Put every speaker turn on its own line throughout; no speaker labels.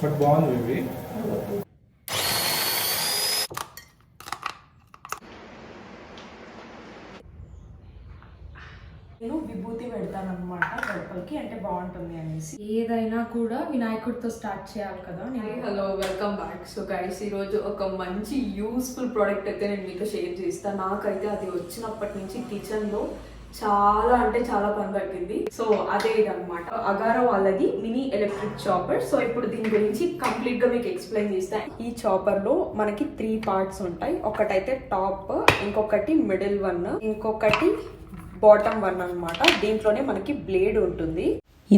But బాగుంది ఇవి.
నేను విభూతి పెడతాను అనమాట లోపలికి, అంటే బాగుంటుంది అనేసి.
ఏదైనా కూడా వినాయకుడితో స్టార్ట్ చేయాలి కదా.
Hello, welcome back. So guys, ఈరోజు ఒక మంచి యూస్ఫుల్ ప్రోడక్ట్ అయితే నేను మీకు షేర్ చేస్తాను. నాకైతే అది వచ్చినప్పటి నుంచి కిచెన్లో చాలా అంటే చాలా పని తగ్గింది. సో అదే ఇదనమాట, అగారో వాళ్ళది మినీ ఎలక్ట్రిక్ చాపర్. సో ఇప్పుడు దీని గురించి కంప్లీట్ గా మీకు ఎక్స్ప్లెయిన్ చేస్తాను. ఈ చాపర్ లో మనకి 3 పార్ట్స్ ఉంటాయి. ఒకటైతే టాప్, ఇంకొకటి మిడిల్ వన్, ఇంకొకటి బాటమ్ వన్ అనమాట. దీంట్లోనే మనకి బ్లేడ్ ఉంటుంది.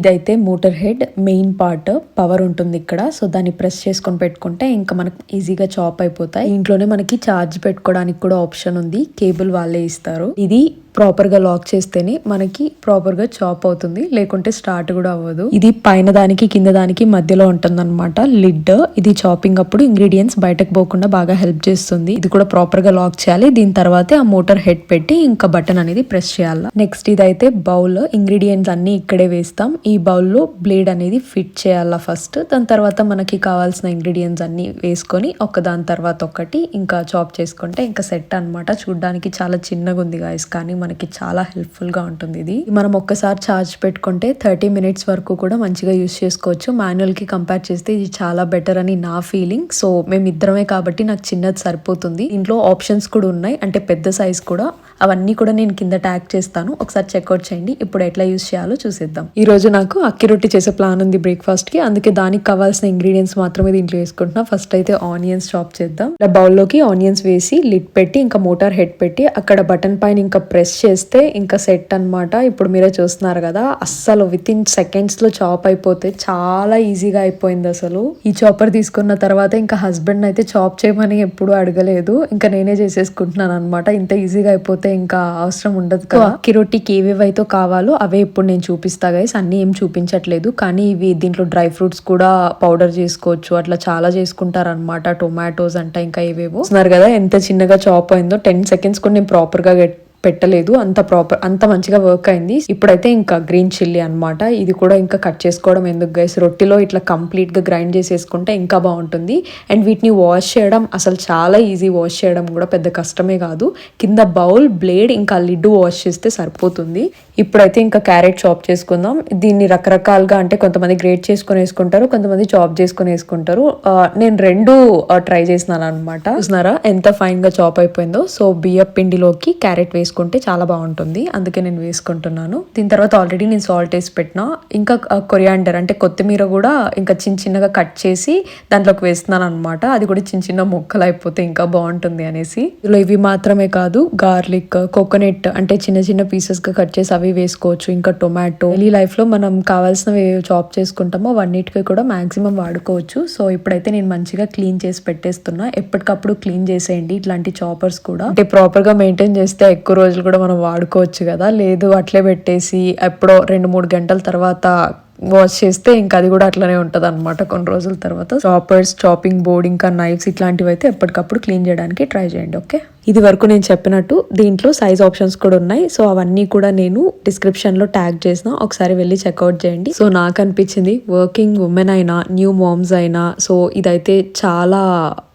ఇదైతే motor head main part, power ఉంటుంది ఇక్కడ. సో దాన్ని ప్రెస్ చేసుకొని పెట్టుకుంటే ఇంకా మనకు ఈజీగా చాప్ అయిపోతాయి. ఇంట్లోనే మనకి ఛార్జ్ పెట్టుకోవడానికి కూడా ఆప్షన్ ఉంది, కేబుల్ వాళ్ళే ఇస్తారు. ఇది ప్రాపర్ గా లాక్ చేస్తేనే మనకి ప్రాపర్ గా చాప్ అవుతుంది, లేకుంటే స్టార్ట్ కూడా అవ్వదు. ఇది పైన దానికి కింద దానికి మధ్యలో ఉంటుంది అనమాట లిడ్. ఇది చాపింగ్ అప్పుడు ఇంగ్రీడియంట్స్ బయటకు పోకుండా బాగా హెల్ప్ చేస్తుంది. ఇది కూడా ప్రాపర్ గా లాక్ చేయాలి. దీని తర్వాతే ఆ మోటార్ హెడ్ పెట్టి ఇంకా బటన్ అనేది ప్రెస్ చేయాలి. నెక్స్ట్ ఇదైతే బౌల్, ఇంగ్రీడియంట్స్ అన్ని ఇక్కడే వేస్తాం. ఈ బౌల్ లో బ్లేడ్ అనేది ఫిట్ చేయాలా ఫస్ట్. దాని తర్వాత మనకి కావాల్సిన ఇంగ్రీడియంట్స్ అన్ని వేసుకొని దాని తర్వాత ఒకటి ఇంకా చాప్ చేసుకుంటే ఇంకా సెట్ అనమాట. చూడడానికి చాలా చిన్నగా ఉంది గాయస్, కానీ మనకి చాలా హెల్ప్ఫుల్ గా ఉంటుంది. ఇది మనం ఒక్కసారి ఛార్జ్ పెట్టుకుంటే 30 మినిట్స్ వరకు కూడా మంచిగా యూస్ చేసుకోవచ్చు. మాన్యువల్ కి కంపేర్ చేస్తే ఇది చాలా బెటర్ అని నా ఫీలింగ్. సో మేము ఇద్దరమే కాబట్టి నాకు చిన్నది సరిపోతుంది. ఇంట్లో ఆప్షన్స్ కూడా ఉన్నాయి, అంటే పెద్ద సైజ్ కూడా. అవన్నీ కూడా నేను కింద ట్యాగ్ చేస్తాను, ఒకసారి చెక్అవుట్ చేయండి. ఇప్పుడు ఎట్లా యూస్ చేయాలో చూసేద్దాం. ఈ రోజు నాకు అక్కి రొట్టి చేసే ప్లాన్ ఉంది బ్రేక్ఫాస్ట్ కి, అందుకే దానికి కావాల్సిన ఇంగ్రీడియంట్స్ మాత్రమే దీంట్లో వేసుకుంటున్నా. ఫస్ట్ అయితే ఆనియన్స్ చాప్ చేద్దాం. ఇలా బౌల్ లోకి ఆనియన్స్ వేసి లిడ్ పెట్టి ఇంకా మోటార్ హెడ్ పెట్టి అక్కడ బటన్ పైన ఇంకా ప్రెస్ చేస్తే ఇంకా సెట్ అన్నమాట. ఇప్పుడు మీరే చూస్తున్నారు కదా, అస్సలు విత్ ఇన్ సెకండ్స్ లో చాప్ అయిపోతే చాలా ఈజీగా అయిపోయింది అసలు. ఈ చాపర్ తీసుకున్న తర్వాత ఇంకా హస్బెండ్ అయితే చాప్ చేయమని ఎప్పుడు అడగలేదు, ఇంకా నేనే చేసేసుకుంటున్నాను అనమాట. ఇంత ఈజీగా అయిపోతే ఇంకా అవసరం ఉండదు కదా. అక్కి రొట్టికి ఏవేవైతే కావాలో అవే ఇప్పుడు నేను చూపిస్తా గైస్. అన్ని ఏం చూపించట్లేదు, కానీ ఇవి దీంట్లో డ్రై ఫ్రూట్స్ కూడా పౌడర్ చేసుకోవచ్చు, అట్లా చాలా చేసుకుంటారు అనమాట. టొమాటోస్ అంట ఇంకా ఏవేవో. చూస్తున్నారు కదా ఎంత చిన్నగా చాప్ అయిందో. 10 సెకండ్స్ కూడా నేను ప్రాపర్ గా పెట్టలేదు, అంత మంచిగా వర్క్ అయింది. ఇప్పుడైతే ఇంకా గ్రీన్ చిల్లీ అన్నమాట. ఇది కూడా ఇంకా కట్ చేసుకోవడం ఎందుకు గైస్, రొట్టెలో ఇట్లా కంప్లీట్ గా గ్రైండ్ చేసేసుకుంటే ఇంకా బాగుంటుంది. అండ్ వీటిని వాష్ చేయడం అసలు చాలా ఈజీ, వాష్ చేయడం కూడా పెద్ద కష్టమే కాదు. కింద బౌల్, బ్లేడ్ ఇంకా లిడ్ వాష్ చేస్తే సరిపోతుంది. ఇప్పుడైతే ఇంకా క్యారెట్ చాప్ చేసుకుందాం. దీన్ని రకరకాలుగా, అంటే కొంతమంది గ్రేట్ చేసుకొని వేసుకుంటారు, కొంతమంది చాప్ చేసుకొని వేసుకుంటారు. నేను రెండు ట్రై చేసినాను అనమాట. చూస్తున్నారా ఎంత ఫైన్ గా చాప్ అయిపోయిందో. సో బియ్యం పిండిలోకి క్యారెట్ వేసుకుంటే చాలా బాగుంటుంది, అందుకే నేను వేసుకుంటున్నాను. దీని తర్వాత ఆల్రెడీ నేను సాల్ట్ వేసి పెట్టినా. ఇంకా కొరియాండర్ అంటే కొత్తిమీర కూడా ఇంకా చిన్న చిన్నగా కట్ చేసి దాంట్లోకి వేస్తున్నాను అనమాట. అది కూడా చిన్న చిన్న ముక్కలు అయిపోతే ఇంకా బాగుంటుంది అనేసి. ఇందులో ఇవి మాత్రమే కాదు, గార్లిక్, కోకోనట్ అంటే చిన్న చిన్న పీసెస్ గా కట్ చేసి అవి వేసుకోవచ్చు. ఇంకా టొమాటో. డైలీ లైఫ్ లో మనం కావాల్సినవి చాప్ చేసుకుంటామో అవన్నిటికీ కూడా మాక్సిమం వాడుకోవచ్చు. సో ఇప్పుడైతే నేను మంచిగా క్లీన్ చేసి పెట్టేస్తున్నా. ఎప్పటికప్పుడు క్లీన్ చేసేయండి ఇట్లాంటి చాపర్స్ కూడా, అంటే ప్రాపర్ గా మెయింటైన్ చేస్తే ఎక్కువ రోజులు కూడా మనం వాడుకోవచ్చు కదా. లేదు అట్లే పెట్టేసి ఎప్పుడో 2-3 గంటల తర్వాత వాష్ చేస్తే ఇంకా అది కూడా అట్లనే ఉంటది అనమాట కొన్ని రోజుల తర్వాత. చాపర్స్, చాపింగ్ బోర్డ్ ఇంకా నైఫ్స్ ఇట్లాంటివి అయితే ఎప్పటికప్పుడు క్లీన్ చేయడానికి ట్రై చేయండి. ఓకే, ఇది వరకు నేను చెప్పినట్టు దీంట్లో సైజ్ ఆప్షన్స్ కూడా ఉన్నాయి. సో అవన్నీ కూడా నేను డిస్క్రిప్షన్ లో ట్యాగ్ చేసిన, ఒకసారి వెళ్ళి చెక్అవుట్ చేయండి. సో నాకు అనిపించింది వర్కింగ్ ఉమెన్ అయినా న్యూ మామ్స్ అయినా సో ఇదైతే చాలా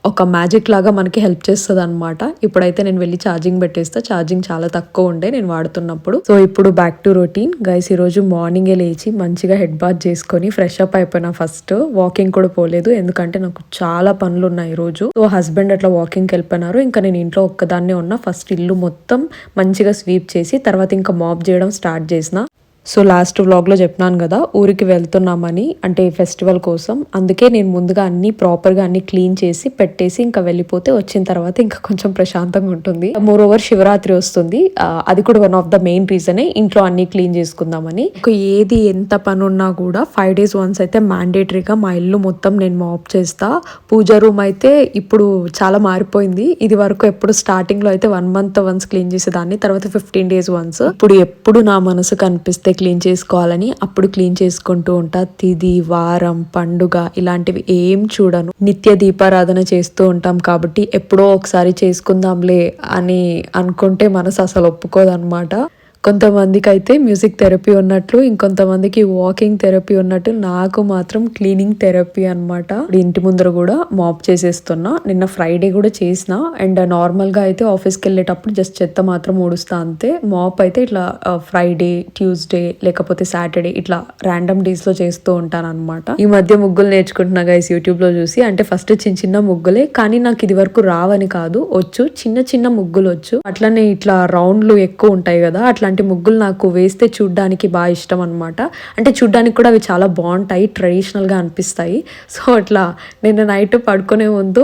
ఒక మ్యాజిక్ లాగా మనకి హెల్ప్ చేస్తుంది అనమాట. ఇప్పుడైతే నేను వెళ్ళి ఛార్జింగ్ పెట్టేస్తా. ఛార్జింగ్ చాలా తక్కువ ఉండే నేను వాడుతున్నప్పుడు. సో ఇప్పుడు బ్యాక్ టు రొటీన్ గైస్. ఈ రోజు మార్నింగే లేచి మంచిగా హెడ్ బాత్ చేసుకొని ఫ్రెష్ అప్ అయిపోయినా. ఫస్ట్ వాకింగ్ కూడా పోలేదు, ఎందుకంటే నాకు చాలా పనులు ఉన్నాయి ఈ రోజు. సో హస్బెండ్ అట్లా వాకింగ్కి వెళ్ళిపోయినారు, ఇంకా నేను ఇంట్లో ఒక్కదాన్నే ఉన్నా. ఫస్ట్ ఇల్లు మొత్తం మంచిగా స్వీప్ చేసి తర్వాత ఇంకా మాప్ చేయడం స్టార్ట్ చేసిన. సో లాస్ట్ వ్లాగ్లో చెప్పినాను కదా ఊరికి వెళ్తున్నామని, అంటే ఫెస్టివల్ కోసం. అందుకే నేను ముందుగా అన్ని ప్రాపర్గా అన్ని క్లీన్ చేసి పెట్టేసి ఇంకా వెళ్ళిపోతే వచ్చిన తర్వాత ఇంకా కొంచెం ప్రశాంతంగా ఉంటుంది. మోర్ ఓవర్ శివరాత్రి వస్తుంది, అది కూడా వన్ ఆఫ్ ద మెయిన్ రీజనే ఇంట్లో అన్ని క్లీన్ చేసుకుందామని. ఏది ఎంత పని ఉన్నా కూడా 5 days once అయితే మ్యాండేటరీగా మా ఇల్లు మొత్తం నేను మాప్ చేస్తా. పూజ రూమ్ అయితే ఇప్పుడు చాలా మారిపోయింది. ఇది వరకు ఎప్పుడు స్టార్టింగ్ లో అయితే 1 month once క్లీన్ చేసేదాన్ని, తర్వాత 15 days once. ఇప్పుడు ఎప్పుడు నా మనసు కనిపిస్తే క్లీన్ చేసుకోవాలని అప్పుడు క్లీన్ చేసుకుంటూ ఉంటా. తిది, వారం, పండుగ ఇలాంటివి ఏం చూడను. నిత్య దీపారాధన చేస్తూ ఉంటాం కాబట్టి ఎప్పుడో ఒకసారి చేసుకుందాంలే అని అనుకుంటే మనసు అసలు ఒప్పుకోదన్నమాట. కొంతమందికి అయితే మ్యూజిక్ థెరపీ ఉన్నట్లు, ఇంకొంతమందికి వాకింగ్ థెరపీ ఉన్నట్టు, నాకు మాత్రం క్లీనింగ్ థెరపీ అనమాట. ఇంటి ముందర కూడా మాప్ చేసేస్తున్నా. నిన్న ఫ్రైడే కూడా చేసిన. అండ్ నార్మల్ గా అయితే ఆఫీస్కి వెళ్ళేటప్పుడు జస్ట్ చెత్త మాత్రం ఊడుస్తా అంతే. మాప్ అయితే ఇట్లా ఫ్రైడే, ట్యూస్డే లేకపోతే సాటర్డే ఇట్లా ర్యాండమ్ డేస్ లో చేస్తూ ఉంటాను అనమాట. ఈ మధ్య ముగ్గులు నేర్చుకుంటున్నా గైస్ యూట్యూబ్ లో చూసి. అంటే ఫస్ట్ చిన్న చిన్న ముగ్గులే, కానీ నాకు ఇది వరకు రావని కాదు, వచ్చు, చిన్న చిన్న ముగ్గులు వచ్చు. అట్లనే ఇట్లా రౌండ్లు ఎక్కువ ఉంటాయి కదా, అట్లాంటి ముగ్గులు నాకు వేస్తే చూడ్డానికి బాగా ఇష్టం అనమాట. అంటే చూడ్డానికి కూడా అవి చాలా బాగుంటాయి, ట్రెడిషనల్ గా అనిపిస్తాయి. సో అట్లా నిన్న నైట్ పడుకునే ముందు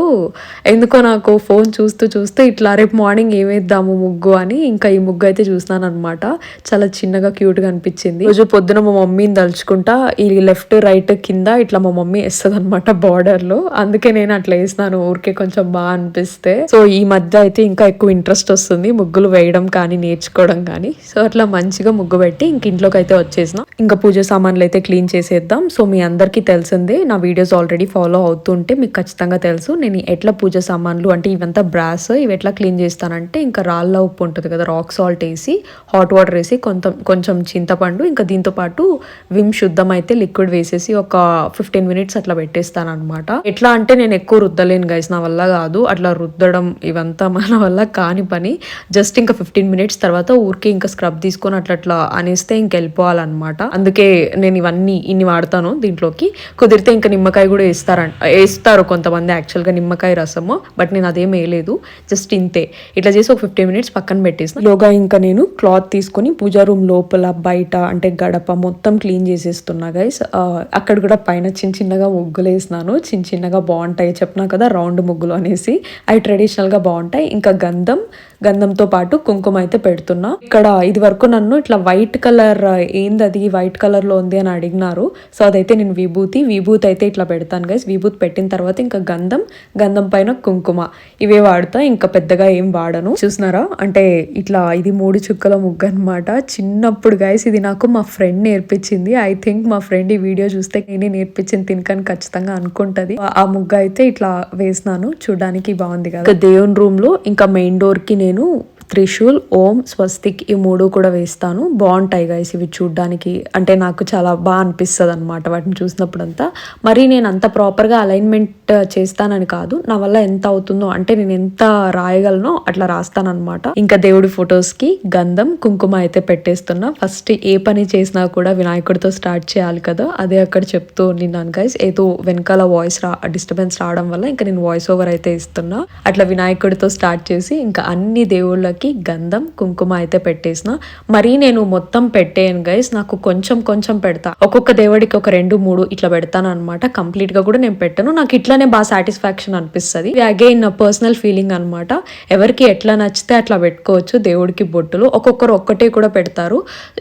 ఎందుకో నాకు ఫోన్ చూస్తూ చూస్తూ ఇట్లా రేపు మార్నింగ్ ఏమేద్దాము ముగ్గు అని ఇంకా ఈ ముగ్గు అయితే చూస్తున్నాను అనమాట. చాలా చిన్నగా క్యూట్ గా అనిపించింది. రోజు పొద్దున మా మమ్మీని తలుచుకుంటా ఈ లెఫ్ట్ రైట్ కింద ఇట్లా మా మమ్మీ వేస్తుంది అనమాట బార్డర్ లో. అందుకే నేను అట్లా వేసినాను, ఊరికే కొంచెం బాగా అనిపిస్తే. సో ఈ మధ్య అయితే ఇంకా ఎక్కువ ఇంట్రెస్ట్ వస్తుంది ముగ్గులు వేయడం కానీ నేర్చుకోవడం కానీ. సో అట్లా మంచిగా ముగ్గు పెట్టి ఇంక ఇంట్లోకి అయితే వచ్చేసిన. ఇంకా పూజ సామాన్లు అయితే క్లీన్ చేసేద్దాం. సో మీ అందరికీ తెలిసిందే, నా వీడియోస్ ఆల్రెడీ ఫాలో అవుతుంటే మీకు ఖచ్చితంగా తెలుసు నేను ఎట్లా పూజ సామాన్లు అంటే ఇవంతా బ్రాస్ ఇవి ఎట్లా క్లీన్ చేస్తానంటే, ఇంకా రాళ్ళ ఉప్పు ఉంటుంది కదా, రాక్ సాల్ట్ వేసి హాట్ వాటర్ వేసి కొంచెం చింతపండు ఇంకా దీంతో పాటు విమ్ శుద్ధం అయితే లిక్విడ్ వేసేసి ఒక 15 minutes అట్లా పెట్టేస్తాను అనమాట. ఎట్లా అంటే నేను ఎక్కువ రుద్దలేను గైస్, నా వల్ల కాదు అట్లా రుద్దడం, ఇవంతా మన వల్ల కాని పని. జస్ట్ ఇంకా 15 minutes తర్వాత ఊరికే ఇంకా స్క్రబ్ తీసుకొని అట్లా అనేస్తే ఇంక వెళ్ళిపోవాలన్నమాట. అందుకే నేను ఇన్ని వాడతాను దీంట్లోకి. కుదిరితే ఇంకా నిమ్మకాయ కూడా వేస్తారు కొంతమంది యాక్చువల్గా నిమ్మకాయ రసము, బట్ నేను అదేం వేయలేదు, జస్ట్ ఇంతే. ఇట్లా చేసి ఒక 15 minutes పక్కన పెట్టేసిన. లోగా ఇంకా నేను క్లాత్ తీసుకొని పూజా రూమ్ లోపల బయట అంటే గడప మొత్తం క్లీన్ చేసేస్తున్నా గైస్. అక్కడ కూడా పైన చిన్నగా ముగ్గులు వేసినాను, చిన్నగా బాగుంటాయి చెప్పినా కదా రౌండ్ ముగ్గులు అనేసి. అవి ట్రెడిషనల్ గా బాగుంటాయి. ఇంకా గంధంతో పాటు కుంకుమ అయితే పెడుతున్నా. ఇక్కడ ఇది వరకు నన్ను ఇట్లా వైట్ కలర్ ఏందది వైట్ కలర్ లో ఉంది అని అడిగినారు. సో అదైతే నేను విభూతి అయితే ఇట్లా పెడతాను గైస్. విభూతి పెట్టిన తర్వాత ఇంకా గంధం పైన కుంకుమ ఇవే వాడుతా, ఇంకా పెద్దగా ఏం వాడను. చూసినారా అంటే ఇట్లా ఇది 3 చుక్కల ముగ్గు అనమాట. చిన్నప్పుడు గైస్ ఇది నాకు మా ఫ్రెండ్ నేర్పించింది. ఐ థింక్ మా ఫ్రెండ్ ఈ వీడియో చూస్తే నేనే నేర్పించింది తినకని ఖచ్చితంగా అనుకుంటది. ఆ ముగ్గు అయితే ఇట్లా వేసినాను, చూడడానికి బాగుంది కదా. దేవుని రూమ్ లో ఇంకా మెయిన్ డోర్ కి నేను త్రిశూల్, ఓం, స్వస్తిక్ ఈ 3 కూడా వేస్తాను. బాగుంటాయి గైస్ ఇవి చూడ్డానికి. అంటే నాకు చాలా బాగా అనిపిస్తుంది అనమాట వాటిని చూసినప్పుడంతా. మరి నేను అంత ప్రాపర్గా అలైన్మెంట్ చేస్తానని కాదు, నా వల్ల ఎంత అవుతుందో అంటే నేను ఎంత రాయగలనో అట్లా రాస్తానన్నమాట. ఇంకా దేవుడి ఫొటోస్ కి గంధం కుంకుమ అయితే పెట్టేస్తున్నా. ఫస్ట్ ఏ పని చేసినా కూడా వినాయకుడితో స్టార్ట్ చేయాలి కదా, అదే అక్కడ చెప్తూ ఉన్నాను గైస్. ఏదో వెనకాల వాయిస్ డిస్టర్బెన్స్ రావడం వల్ల ఇంకా నేను వాయిస్ ఓవర్ అయితే ఇస్తున్నా. అట్లా వినాయకుడితో స్టార్ట్ చేసి ఇంకా అన్ని దేవుళ్ళకి గంధం కుంకుమ అయితే పెట్టేసిన. మరీ నేను మొత్తం పెట్టేయను గైస్, నాకు కొంచెం పెడతా. ఒక్కొక్క దేవుడికి ఒక 2-3 ఇట్లా పెడతాను అనమాట. కంప్లీట్ గా కూడా నేను పెట్టను, నాకు ఇట్లానే బాగా సాటిస్ఫాక్షన్ అనిపిస్తుంది. అగైన్ పర్సనల్ ఫీలింగ్ అనమాట. ఎవరికి ఎట్లా నచ్చితే అట్లా పెట్టుకోవచ్చు దేవుడికి బొట్టులు. ఒక్కొక్కరు ఒక్కటే కూడా పెడతారు,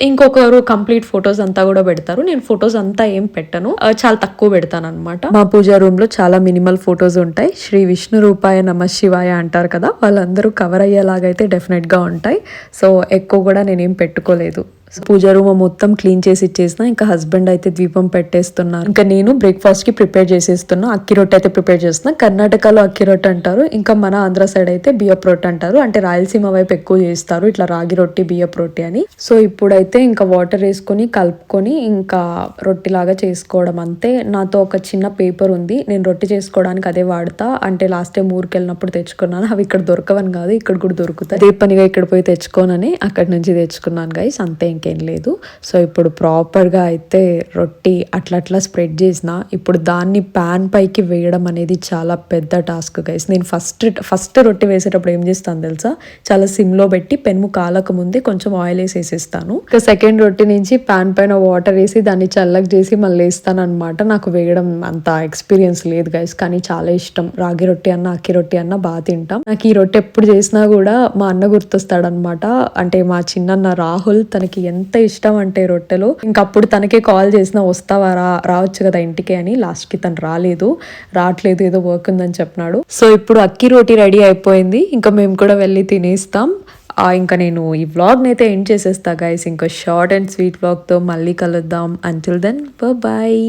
ఇంకొకరు కంప్లీట్ ఫొటోస్ అంతా కూడా పెడతారు. నేను ఫొటోస్ అంతా ఏం పెట్టను, చాలా తక్కువ పెడతాను అనమాట. మా పూజా రూమ్ లో చాలా మినిమల్ ఫొటోస్ ఉంటాయి. శ్రీ విష్ణు రూపాయ నమ శివాయ అంటారు కదా, వాళ్ళందరూ కవర్ అయ్యేలాగైతే డెఫినెట్ గా ఉంటాయి. సో ఎక్కువ కూడా నేనేం పెట్టుకోలేదు. పూజా రూమ్ మొత్తం క్లీన్ చేసి ఇచ్చేసిన. ఇంకా హస్బెండ్ అయితే దీపం పెట్టేస్తున్నారు. ఇంకా నేను బ్రేక్ఫాస్ట్ కి ప్రిపేర్ చేసేస్తున్నా. అక్కి రొట్టె అయితే ప్రిపేర్ చేస్తున్నా. కర్ణాటకలో అక్కి రొట్టె అంటారు, ఇంకా మన ఆంధ్ర సైడ్ అయితే బియ్యపు రొట్టె అంటారు. అంటే రాయలసీమ వైపు ఎక్కువ చేస్తారు ఇట్లా రాగి రొట్టి బియ్యపు రొట్టి అని. సో ఇప్పుడైతే ఇంకా వాటర్ వేసుకొని కలుపుకొని ఇంకా రొట్టి లాగా చేసుకోవడం అంతే. నాతో ఒక చిన్న పేపర్ ఉంది, నేను రొట్టి చేసుకోవడానికి అదే వాడతా. అంటే లాస్ట్ టైం ఊరికి వెళ్ళినప్పుడు తెచ్చుకున్నాను, అవి ఇక్కడ దొరకవని కాదు ఇక్కడ కూడా దొరుకుతాయి. అదే పనిగా ఇక్కడ పోయి తెచ్చుకోనని అక్కడి నుంచి తెచ్చుకున్నాను గైస్, అంతే ఇంకేం లేదు. సో ఇప్పుడు ప్రాపర్గా అయితే రొట్టి అట్లా స్ప్రెడ్ చేసిన. ఇప్పుడు దాన్ని ప్యాన్ పైకి వేయడం అనేది చాలా పెద్ద టాస్క్ గైస్. నేను ఫస్ట్ రొట్టి వేసేటప్పుడు ఏం చేస్తాను తెలుసా, చాలా సిమ్లో పెట్టి పెనుము కాలక ముందే కొంచెం ఆయిల్ వేసేస్తాను. ఇంకా సెకండ్ రొట్టి నుంచి ప్యాన్ పైన వాటర్ వేసి దాన్ని చల్లగా చేసి మళ్ళీ వేస్తాను అనమాట. నాకు వేయడం అంత ఎక్స్పీరియన్స్ లేదు గైస్, కానీ చాలా ఇష్టం. రాగి రొట్టి అన్న అక్కి రొట్టి అన్న బాగా తింటాం. నాకు ఈ రొట్టె ఎప్పుడు చేసినా కూడా మా అన్న గుర్తొస్తాడనమాట. అంటే మా చిన్నన్న రాహుల్, తనకి ఎంత ఇష్టం అంటే రొట్టెలు. ఇంకప్పుడు తనకే కాల్ చేసినా వస్తావా రావచ్చు కదా ఇంటికి అని. లాస్ట్ కి తను రావట్లేదు ఏదో వర్క్ ఉందని చెప్పినాడు. సో ఇప్పుడు అక్కి రోటీ రెడీ అయిపోయింది, ఇంకా మేము కూడా వెళ్ళి తినేస్తాం. ఇంకా నేను ఈ వ్లాగ్ని అయితే ఎండ్ చేసేస్తా గైస్. ఇంకా షార్ట్ అండ్ స్వీట్ వ్లాగ్తో మళ్ళీ కలుద్దాం. Until then bye.